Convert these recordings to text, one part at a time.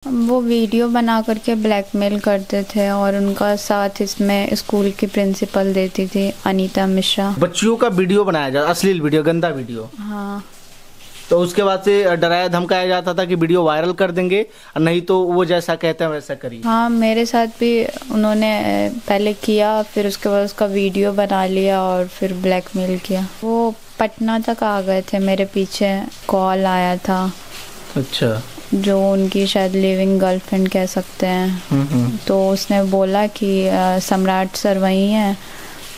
वो वीडियो बना करके ब्लैकमेल करते थे और उनका साथ इसमें स्कूल की प्रिंसिपल देती थी अनीता मिश्रा। बच्चियों का वीडियो बनाया जाता, अश्लील वीडियो, गंदा वीडियो। हाँ। तो उसके बाद से डराया धमकाया जाता था कि वीडियो वायरल कर देंगे, नहीं तो वो जैसा कहते हैं वैसा करिए। हाँ, मेरे साथ भी उन्होंने पहले किया, फिर उसके बाद उसका वीडियो बना लिया और फिर ब्लैकमेल किया। वो पटना तक आ गए थे, मेरे पीछे कॉल आया था। अच्छा। जो उनकी शायद लिविंग गर्लफ्रेंड कह सकते हैं। तो उसने बोला कि सम्राट सर वही हैं,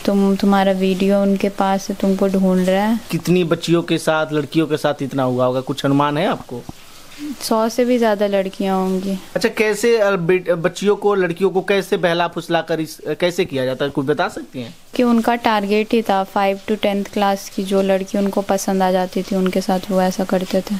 तुम्हारा वीडियो उनके पास है, तुमको ढूंढ रहा है। कितनी बच्चियों के साथ, लड़कियों के साथ इतना हुआ होगा, कुछ अनुमान है आपको? 100 से भी ज्यादा लड़कियां होंगी। अच्छा, कैसे बच्चियों को, लड़कियों को कैसे बहला फुसला कर कैसे किया जाता है, कुछ बता सकती हैं? कि उनका टारगेट ही था 5 to 10th क्लास की जो लड़की उनको पसंद आ जाती थी, उनके साथ वो ऐसा करते थे।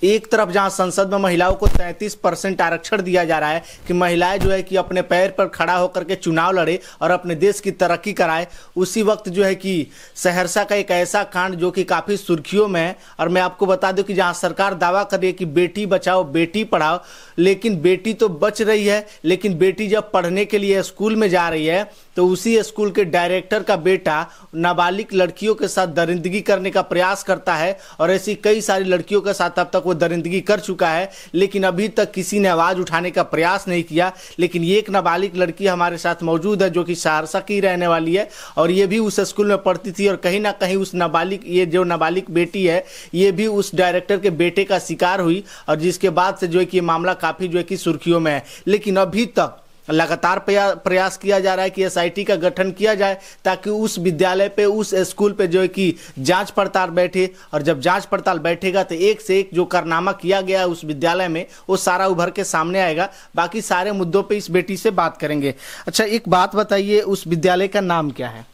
एक तरफ जहां संसद में महिलाओं को 33% आरक्षण दिया जा रहा है कि महिलाएं जो है कि अपने पैर पर खड़ा होकर के चुनाव लड़े और अपने देश की तरक्की कराए, उसी वक्त जो है कि सहरसा का एक ऐसा कांड जो कि काफ़ी सुर्खियों में है। और मैं आपको बता दूं कि जहां सरकार दावा कर रही है कि बेटी बचाओ बेटी पढ़ाओ, लेकिन बेटी तो बच रही है, लेकिन बेटी जब पढ़ने के लिए स्कूल में जा रही है तो उसी स्कूल के डायरेक्टर का बेटा नाबालिग लड़कियों के साथ दरिंदगी करने का प्रयास करता है। और ऐसी कई सारी लड़कियों के साथ अब तक वो दरिंदगी कर चुका है, लेकिन अभी तक किसी ने आवाज़ उठाने का प्रयास नहीं किया। लेकिन ये एक नाबालिग लड़की हमारे साथ मौजूद है जो कि सहरसा की रहने वाली है, और ये भी उस स्कूल में पढ़ती थी। और कहीं ना कहीं उस नाबालिग, ये जो नाबालिग बेटी है, ये भी उस डायरेक्टर के बेटे का शिकार हुई, और जिसके बाद से जो है कि ये मामला काफ़ी जो है कि सुर्खियों में है। लेकिन अभी तक लगातार प्रयास किया जा रहा है कि एसआईटी का गठन किया जाए ताकि उस विद्यालय पे, उस स्कूल पे जो है कि जांच पड़ताल बैठे। और जब जांच पड़ताल बैठेगा तो एक से एक जो कारनामा किया गया है उस विद्यालय में, वो सारा उभर के सामने आएगा। बाकी सारे मुद्दों पे इस बेटी से बात करेंगे। अच्छा, एक बात बताइए, उस विद्यालय का नाम क्या है?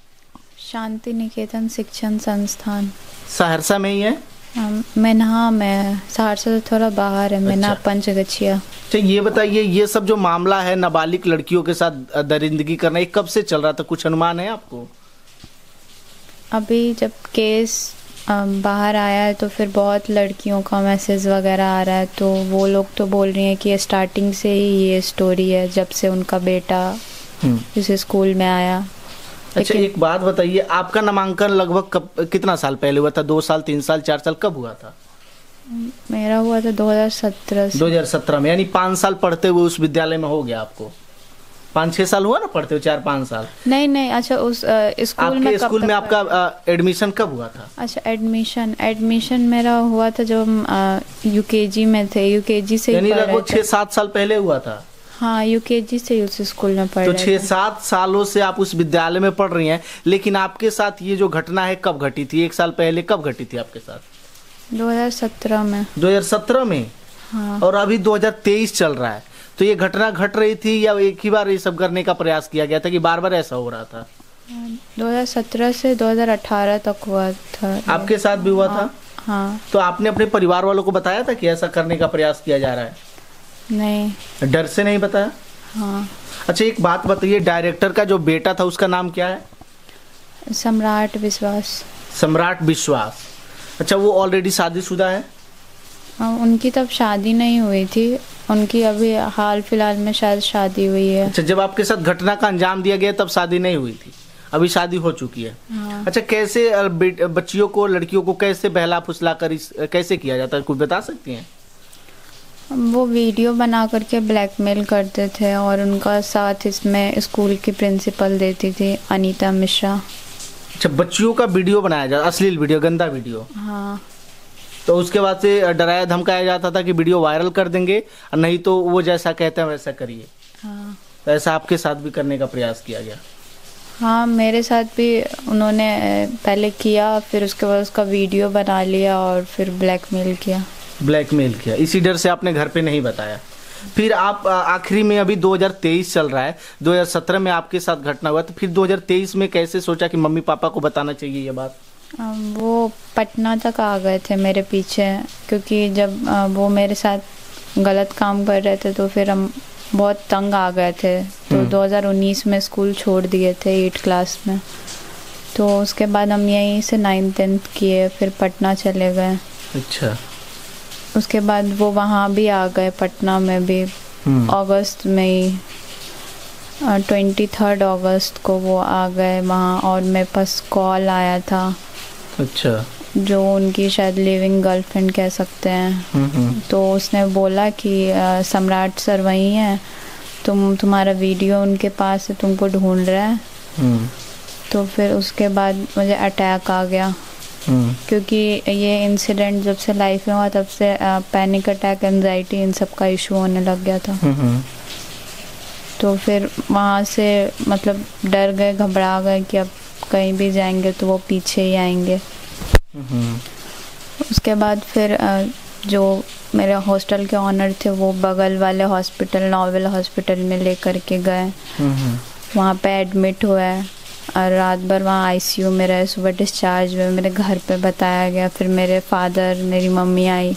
शांति निकेतन शिक्षण संस्थान। सहरसा में ही है? मैनहा में, सहरसा से थोड़ा बाहर है। मैनहा पंचगछिया। अच्छा, ये बताइए, ये सब जो मामला है नाबालिग लड़कियों के साथ दरिंदगी करना, ये कब से चल रहा था, कुछ अनुमान है आपको? अभी जब केस बाहर आया है तो फिर बहुत लड़कियों का मैसेज वगैरह आ रहा है, तो वो लोग तो बोल रही हैं कि स्टार्टिंग से ही ये स्टोरी है, जब से उनका बेटा इस स्कूल में आया। अच्छा, एक बात बताइए, आपका नामांकन लगभग कितना साल पहले हुआ था? 2 साल, 3 साल, 4 साल, कब हुआ था? मेरा हुआ था 2017 से। 2017 में, यानी 5 साल पढ़ते हुए उस विद्यालय में हो गया आपको? 5-6 साल हुआ ना पढ़ते हुए, 4-5 साल? नहीं। अच्छा, उस स्कूल में, स्कूल में आपका एडमिशन कब हुआ था? अच्छा, एडमिशन मेरा हुआ था जब यूकेजी में थे। यूकेजी से, यानी लगभग 6-7 साल पहले हुआ था। हाँ, यूकेजी से उस स्कूल में पढ़ तो रहे थे। 6-7 सालों से आप उस विद्यालय में पढ़ रही हैं, लेकिन आपके साथ ये जो घटना है कब घटी थी? 1 साल पहले कब घटी थी आपके साथ? 2017 में। 2017 में? हाँ। और अभी 2023 चल रहा है, तो ये घटना घट रही थी या एक ही बार ये सब करने का प्रयास किया गया था कि बार बार ऐसा हो रहा था? 2017 से 2018 तक हुआ था। आपके साथ भी हुआ था? हाँ। तो आपने अपने परिवार वालों को बताया था कि ऐसा करने का प्रयास किया जा रहा है? नहीं। डर से नहीं बताया? हाँ। अच्छा, एक बात बताइए, डायरेक्टर का जो बेटा था उसका नाम क्या है? सम्राट विश्वास। सम्राट विश्वास। अच्छा, वो ऑलरेडी शादीशुदा है? उनकी तब शादी नहीं हुई थी, उनकी अभी हाल फिलहाल में शायद शादी हुई है। अच्छा, जब आपके साथ घटना का अंजाम दिया गया तब शादी नहीं हुई थी, अभी शादी हो चुकी है। हाँ। अच्छा, कैसे बच्चियों को, लड़कियों को कैसे बहला फुसला कर कैसे किया जाता है, कुछ बता सकती हैं? वो वीडियो बना करके ब्लैकमेल करते थे और उनका साथ इसमें स्कूल की प्रिंसिपल देती थी अनीता मिश्रा। अच्छा, बच्चियों का वीडियो बनाया जाता, अश्लील वीडियो, गंदा वीडियो। हाँ। तो उसके बाद से डराया धमकाया जाता था कि वीडियो वायरल कर देंगे, नहीं तो वो जैसा कहते हैं वैसा करिए। हाँ। तो ऐसा आपके साथ भी करने का प्रयास किया गया? हाँ, मेरे साथ भी उन्होंने पहले किया, फिर उसके बाद उसका वीडियो बना लिया और फिर ब्लैकमेल किया। इसी डर से आपने घर पे नहीं बताया? फिर आप आखिरी में, अभी 2023 चल रहा है, 2017 में आपके साथ घटना हुआ, तो फिर 2023 में कैसे सोचा कि मम्मी पापा को बताना चाहिए ये बात? वो पटना तक आ गए थे मेरे पीछे, क्योंकि जब वो मेरे साथ गलत काम कर रहे थे तो फिर हम बहुत तंग आ गए थे। तो 2019 में स्कूल छोड़ दिए थे 8th क्लास में, तो उसके बाद हम यहीं से 9th 10th किए, फिर पटना चले गए। अच्छा, उसके बाद वो वहाँ भी आ गए, पटना में भी अगस्त में ही 23 अगस्त को वो आ गए वहाँ, और मेरे पास कॉल आया था। अच्छा। जो उनकी शायद लिविंग गर्लफ्रेंड कह सकते हैं। तो उसने बोला कि सम्राट सर वही हैं, तुम्हारा वीडियो उनके पास है, तुमको ढूंढ रहा है। तो फिर उसके बाद मुझे अटैक आ गया, क्योंकि ये इंसिडेंट जब से लाइफ में हुआ तब से पैनिक अटैक, एंजाइटी, इन सब का इशू होने लग गया था। तो फिर वहाँ से मतलब डर गए, घबरा गए कि अब कहीं भी जाएंगे तो वो पीछे ही आएंगे। उसके बाद फिर जो मेरे हॉस्टल के ऑनर थे वो बगल वाले हॉस्पिटल, नोवेल हॉस्पिटल में लेकर के गए। वहाँ पे एडमिट हुए और रात भर वहाँ आईसीयू में रहे। सुबह डिस्चार्ज हुए, मेरे घर पे बताया गया। फिर मेरे फादर, मेरी मम्मी आई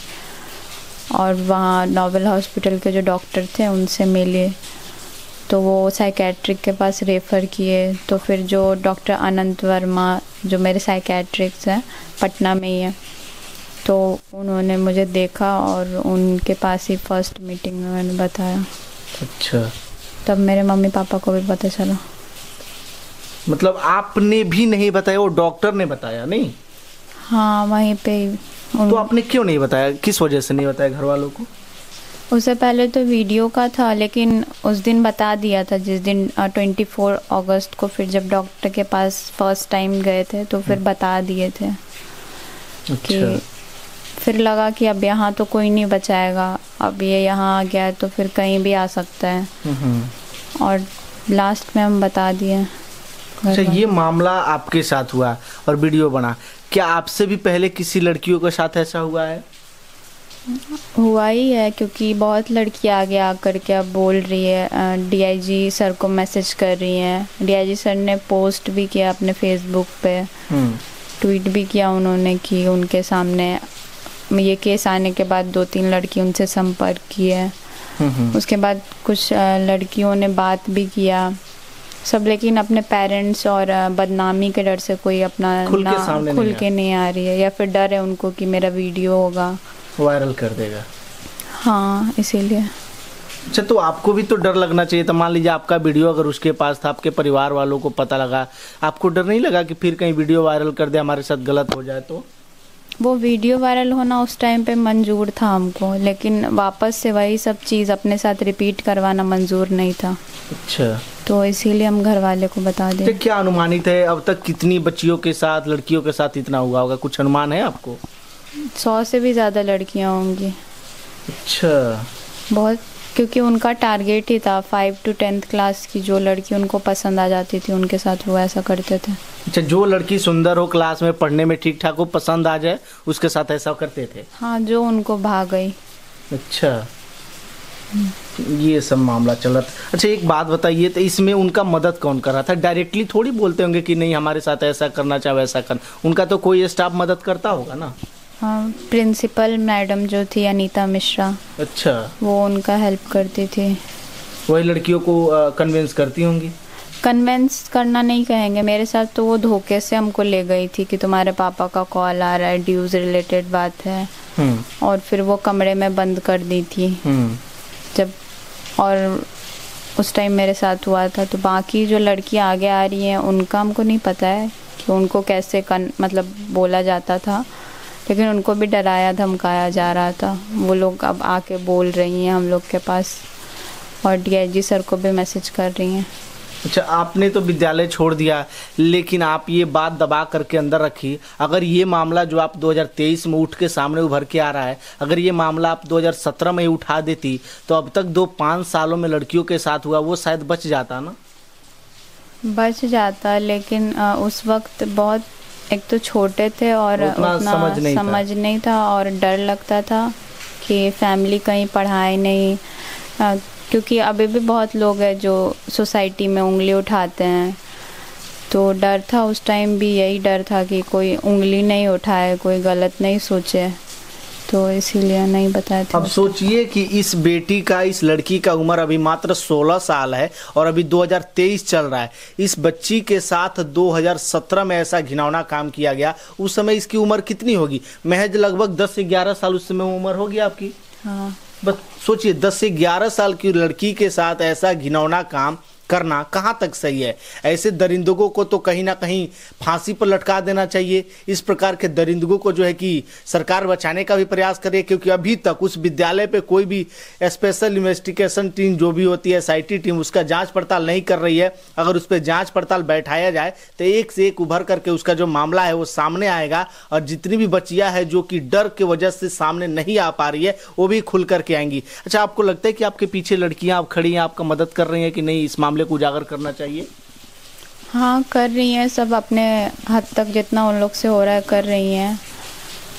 और वहाँ नोवेल हॉस्पिटल के जो डॉक्टर थे उनसे मिले, तो वो साइकेट्रिक के पास रेफ़र किए। तो फिर जो डॉक्टर अनंत वर्मा जो मेरे साइकेट्रिक्स हैं, पटना में ही है, तो उन्होंने मुझे देखा और उनके पास ही फर्स्ट मीटिंग में मैंने बताया। अच्छा। तब मेरे मम्मी पापा को भी पता चला। मतलब आपने भी नहीं बताया, वो डॉक्टर ने बताया? नहीं। हाँ, वहीं पे। तो आपने क्यों नहीं बताया, किस वजह से नहीं बताया घर वालों को? उससे पहले तो वीडियो का था, लेकिन उस दिन बता दिया था जिस दिन 24 अगस्त को। फिर जब डॉक्टर के पास फर्स्ट टाइम गए थे तो फिर बता दिए थे। अच्छा। कि फिर लगा कि अब यहाँ तो कोई नहीं बचाएगा, अब ये यहाँ आ गया है तो फिर कहीं भी आ सकता है, और लास्ट में हम बता दिए। अच्छा, ये मामला आपके साथ हुआ और वीडियो बना, क्या आपसे भी पहले किसी लड़कियों के साथ ऐसा हुआ है? हुआ ही है, क्योंकि बहुत लड़की आगे आकर के अब बोल रही है, डीआईजी सर को मैसेज कर रही हैं। डीआईजी सर ने पोस्ट भी किया अपने फेसबुक पे, ट्वीट भी किया उन्होंने कि उनके सामने ये केस आने के बाद 2-3 लड़की उनसे संपर्क की है। उसके बाद कुछ लड़कियों ने बात भी किया सब, लेकिन अपने पेरेंट्स और बदनामी के डर से कोई अपना खुल के नहीं आ रही है, या फिर डर है उनको कि मेरा वीडियो होगा, वायरल कर देगा। हाँ, इसीलिए। अच्छा, तो आपको भी तो डर लगना चाहिए था। मान लीजिए आपका वीडियो अगर उसके पास था, आपके परिवार वालों को पता लगा, आपको डर नहीं लगा कि फिर कहीं वीडियो वायरल कर दे, हमारे साथ गलत हो जाए? तो वो वीडियो वायरल होना उस टाइम पे मंजूर था हमको, लेकिन वापस से वही सब चीज़ अपने साथ रिपीट करवाना मंजूर नहीं था। अच्छा। तो इसीलिए हम घर वाले को बता दें। क्या अनुमानित है अब तक कितनी बच्चियों के साथ, लड़कियों के साथ इतना हुआ होगा, कुछ अनुमान है आपको? 100 से भी ज़्यादा लड़कियां होंगी। अच्छा। बहुत, क्योंकि उनका टारगेट ही था 5 to 10th क्लास की जो लड़की उनको पसंद आ जाती थी उनके साथ वो ऐसा करते थे। अच्छा, जो लड़की सुंदर हो, क्लास में पढ़ने में ठीक ठाक हो, पसंद आ जाए, उसके साथ ऐसा करते थे? हाँ, जो उनको भाग गई। अच्छा, ये सब मामला चला था। अच्छा, एक बात बताइए, तो इसमें उनका मदद कौन कर रहा था? डायरेक्टली थोड़ी बोलते होंगे कि नहीं हमारे साथ ऐसा करना चाहे वैसा करना, उनका तो कोई स्टाफ मदद करता होगा ना? हाँ, प्रिंसिपल मैडम जो थी अनीता मिश्रा। अच्छा। वो उनका हेल्प करती थी। वही लड़कियों को कन्विंस करती होंगी? कन्विंस करना नहीं कहेंगे, मेरे साथ तो वो धोखे से हमको ले गई थी कि तुम्हारे पापा का कॉल आ रहा है, ड्यूज रिलेटेड बात है, और फिर वो कमरे में बंद कर दी थी जब, और उस टाइम मेरे साथ हुआ था। तो बाकी जो लड़कियां आगे आ रही हैं उनका हमको नहीं पता है कि उनको कैसे मतलब बोला जाता था, लेकिन उनको भी डराया धमकाया जा रहा था। वो लोग अब आके बोल रही हैं हम लोग के पास, और डीआईजी सर को भी मैसेज कर रही हैं। अच्छा, आपने तो विद्यालय छोड़ दिया, लेकिन आप ये बात दबा करके अंदर रखी। अगर ये मामला जो आप 2023 में उठ के सामने उभर के आ रहा है, अगर ये मामला आप 2017 में ही उठा देती तो अब तक 2-5 सालों में लड़कियों के साथ हुआ वो शायद बच जाता ना? बच जाता, लेकिन उस वक्त बहुत, एक तो छोटे थे और उतना समझ नहीं था, और डर लगता था कि फैमिली कहीं पढ़ाए नहीं, क्योंकि अभी भी बहुत लोग हैं जो सोसाइटी में उंगली उठाते हैं। तो डर था उस टाइम भी, यही डर था कि कोई उंगली नहीं उठाए, कोई गलत नहीं सोचे। तो इसीलिए नहीं बताए थे। अब सोचिए कि इस बेटी का, इस लड़की का उम्र अभी मात्र 16 साल है और अभी 2023 चल रहा है। इस बच्ची के साथ 2017 में ऐसा घिनौना काम किया गया। उस समय इसकी उम्र कितनी होगी? महज लगभग 10 से 11 साल उस समय उम्र होगी आपकी। हाँ, बस सोचिए 10 से 11 साल की लड़की के साथ ऐसा घिनौना काम करना कहाँ तक सही है? ऐसे दरिंदगों को तो कहीं ना कहीं फांसी पर लटका देना चाहिए। इस प्रकार के दरिंदगों को जो है कि सरकार बचाने का भी प्रयास करे, क्योंकि अभी तक उस विद्यालय पे कोई भी स्पेशल इन्वेस्टिगेशन टीम जो भी होती है, SIT टीम, उसका जांच पड़ताल नहीं कर रही है। अगर उस पर जांच पड़ताल बैठाया जाए तो एक से एक उभर करके उसका जो मामला है वो सामने आएगा, और जितनी भी बच्चियां हैं जो कि डर के वजह से सामने नहीं आ पा रही है वो भी खुल करके आएंगी। अच्छा, आपको लगता है कि आपके पीछे लड़कियां आप खड़ी हैं, आपका मदद कर रही हैं कि नहीं, इस मामले को उजागर करना चाहिए? हाँ, कर रही हैं सब अपने हद तक, जितना उन लोग से हो रहा है कर रही हैं।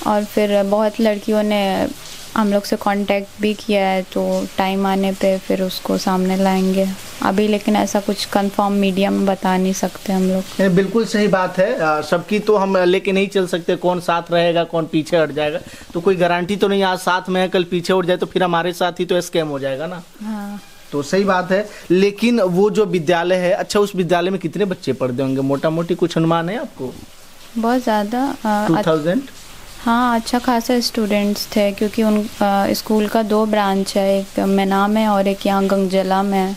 और फिर बहुत लड़कियों ने हम लोग से कांटेक्ट भी किया है, तो टाइम आने पे फिर उसको सामने लाएंगे अभी, लेकिन ऐसा कुछ कंफर्म मीडिया में बता नहीं सकते हम लोग। बिल्कुल सही बात है। सबकी तो हम लेके नहीं चल सकते, कौन साथ रहेगा कौन पीछे हट जाएगा, तो कोई गारंटी तो नहीं। आज साथ में है, कल पीछे उठ जाए तो फिर हमारे साथ ही तो स्कैम हो जाएगा ना। हाँ, तो सही बात है। लेकिन वो जो विद्यालय है, अच्छा उस विद्यालय में कितने बच्चे पढ़ते होंगे? मोटा मोटी कुछ अनुमान है आपको? बहुत ज़्यादा 2000? हाँ, अच्छा खासा स्टूडेंट्स थे, क्योंकि उन स्कूल का 2 ब्रांच है, एक मेना में और एक यहाँ गंगजला में।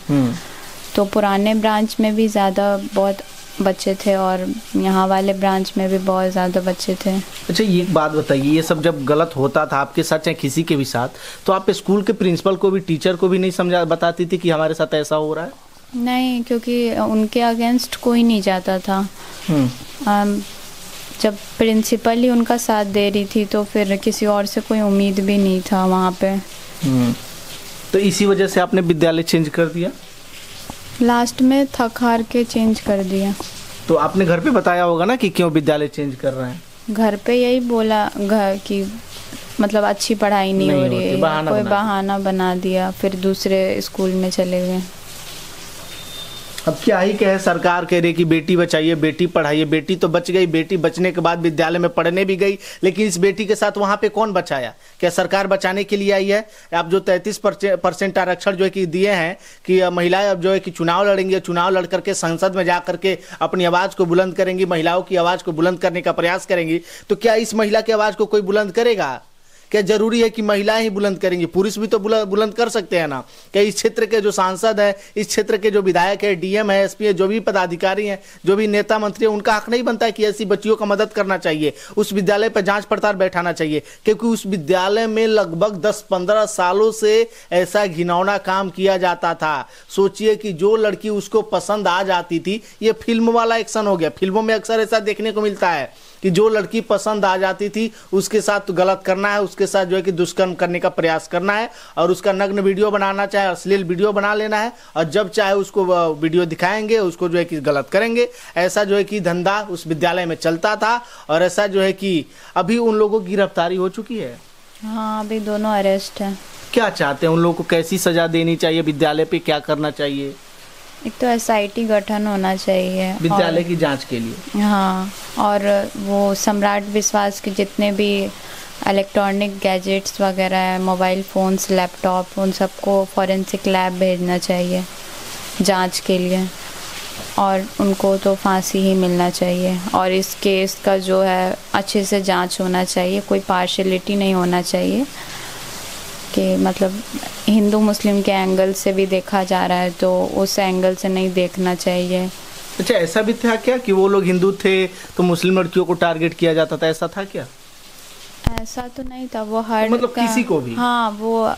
तो पुराने ब्रांच में भी ज़्यादा बहुत बच्चे थे और यहाँ वाले ब्रांच में भी बहुत ज़्यादा बच्चे थे। अच्छा, ये एक बात बताइए, ये सब जब गलत होता था आपके साथ चाहे किसी के भी साथ, तो आप स्कूल के प्रिंसिपल को भी, टीचर को भी नहीं समझा बताती थी कि हमारे साथ ऐसा हो रहा है? नहीं, क्योंकि उनके अगेंस्ट कोई नहीं जाता था। जब प्रिंसिपल ही उनका साथ दे रही थी तो फिर किसी और से कोई उम्मीद भी नहीं था वहाँ पे। तो इसी वजह से आपने विद्यालय चेंज कर दिया? लास्ट में थक हार के चेंज कर दिया। तो आपने घर पे बताया होगा ना कि क्यों विद्यालय चेंज कर रहे हैं? घर पे यही बोला घर की, मतलब अच्छी पढ़ाई नहीं हो रही है, कोई बहाना बना दिया, फिर दूसरे स्कूल में चले गए। अब क्या ही कहे, सरकार कह रही कि बेटी बचाइए, बेटी पढ़ाइए। बेटी तो बच गई, बेटी बचने के बाद विद्यालय में पढ़ने भी गई, लेकिन इस बेटी के साथ वहां पे कौन बचाया? क्या सरकार बचाने के लिए आई है? आप जो 33% आरक्षण जो है कि दिए हैं कि महिलाएं अब जो है कि चुनाव लड़ेंगी, चुनाव लड़ करके संसद में जा करके अपनी आवाज को बुलंद करेंगी, महिलाओं की आवाज को बुलंद करने का प्रयास करेंगी, तो क्या इस महिला की आवाज को कोई बुलंद करेगा? क्या जरूरी है कि महिलाएं ही बुलंद करेंगी? पुरुष भी तो बुलंद कर सकते हैं ना। क्या इस क्षेत्र के जो सांसद है, इस क्षेत्र के जो विधायक है, DM है, SP है, जो भी पदाधिकारी हैं, जो भी नेता मंत्री है, उनका हक नहीं बनता है कि ऐसी बच्चियों का मदद करना चाहिए, उस विद्यालय पर जांच पड़ताल बैठाना चाहिए? क्योंकि उस विद्यालय में लगभग 10-15 सालों से ऐसा घिनौना काम किया जाता था। सोचिए कि जो लड़की उसको पसंद आ जाती थी, ये फिल्म वाला एक्शन हो गया। फिल्मों में अक्सर ऐसा देखने को मिलता है कि जो लड़की पसंद आ जाती थी उसके साथ गलत करना है, उसके साथ जो है कि दुष्कर्म करने का प्रयास करना है, और उसका नग्न वीडियो बनाना चाहे, अश्लील वीडियो बना लेना है, और जब चाहे उसको वीडियो दिखाएंगे, उसको जो है कि गलत करेंगे। ऐसा जो है कि धंधा उस विद्यालय में चलता था, और ऐसा जो है कि अभी उन लोगों की गिरफ्तारी हो चुकी है। हाँ, अभी दोनों अरेस्ट हैं। क्या चाहते हैं उन लोगों को? कैसी सजा देनी चाहिए? विद्यालय पे क्या करना चाहिए? एक तो SIT गठन होना चाहिए विद्यालय की जांच के लिए। हाँ, और वो सम्राट विश्वास के जितने भी इलेक्ट्रॉनिक गैजेट्स वगैरह है, मोबाइल फ़ोन्स, लैपटॉप, उन सबको फॉरेंसिक लैब भेजना चाहिए जांच के लिए, और उनको तो फांसी ही मिलना चाहिए। और इस केस का जो है अच्छे से जांच होना चाहिए, कोई पार्शलिटी नहीं होना चाहिए कि मतलब हिंदू मुस्लिम के एंगल से भी देखा जा रहा है तो उस एंगल से नहीं देखना चाहिए। अच्छा, ऐसा भी था क्या कि वो लोग हिंदू थे तो मुस्लिम लड़कियों को टारगेट किया जाता था? ऐसा था क्या? ऐसा तो नहीं था, वो हर तो मतलब किसी को भी? हाँ, वो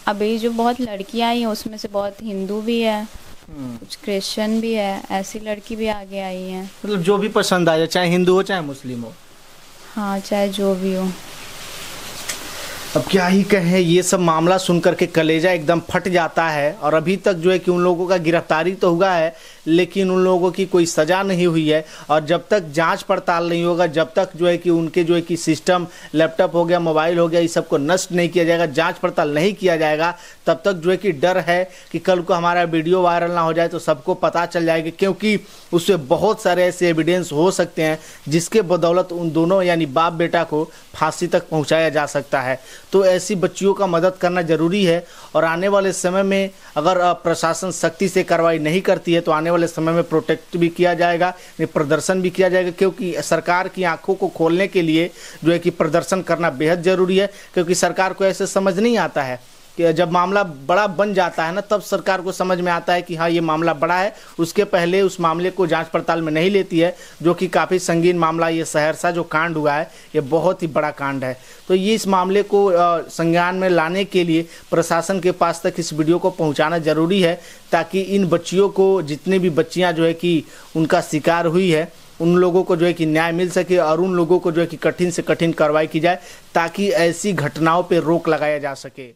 अभी जो बहुत लड़कियां आई हैं उसमें से बहुत हिंदू भी है, कुछ क्रिश्चियन भी है, ऐसी लड़की भी आगे आई हैं। मतलब जो भी पसंद आ जाए, चाहे हिंदू हो चाहे मुस्लिम हो। हाँ, चाहे जो भी हो। अब क्या ही कहें, ये सब मामला सुन करके कलेजा एकदम फट जाता है। और अभी तक जो है कि उन लोगों का गिरफ्तारी तो हुआ है, लेकिन उन लोगों की कोई सजा नहीं हुई है। और जब तक जांच पड़ताल नहीं होगा, जब तक जो है कि उनके जो है कि सिस्टम, लैपटॉप हो गया, मोबाइल हो गया, इस सबको नष्ट नहीं किया जाएगा, जांच पड़ताल नहीं किया जाएगा, तब तक जो है कि डर है कि कल को हमारा वीडियो वायरल ना हो जाए तो सबको पता चल जाएगा, क्योंकि उससे बहुत सारे ऐसे एविडेंस हो सकते हैं जिसके बदौलत उन दोनों यानी बाप बेटा को फांसी तक पहुँचाया जा सकता है। तो ऐसी बच्चियों का मदद करना ज़रूरी है। और आने वाले समय में अगर प्रशासन सख्ती से कार्रवाई नहीं करती है तो आने वाले समय में प्रोटेक्ट भी किया जाएगा, प्रदर्शन भी किया जाएगा, क्योंकि सरकार की आंखों को खोलने के लिए जो है कि प्रदर्शन करना बेहद ज़रूरी है। क्योंकि सरकार को ऐसे समझ नहीं आता है कि जब मामला बड़ा बन जाता है ना, तब सरकार को समझ में आता है कि हाँ ये मामला बड़ा है। उसके पहले उस मामले को जांच पड़ताल में नहीं लेती है, जो कि काफ़ी संगीन मामला ये सहरसा जो कांड हुआ है ये बहुत ही बड़ा कांड है। तो ये इस मामले को संज्ञान में लाने के लिए प्रशासन के पास तक इस वीडियो को पहुँचाना ज़रूरी है, ताकि इन बच्चियों को, जितनी भी बच्चियाँ जो है कि उनका शिकार हुई है, उन लोगों को जो है कि न्याय मिल सके और उन लोगों को जो है कि कठिन से कठिन कार्रवाई की जाए, ताकि ऐसी घटनाओं पर रोक लगाया जा सके।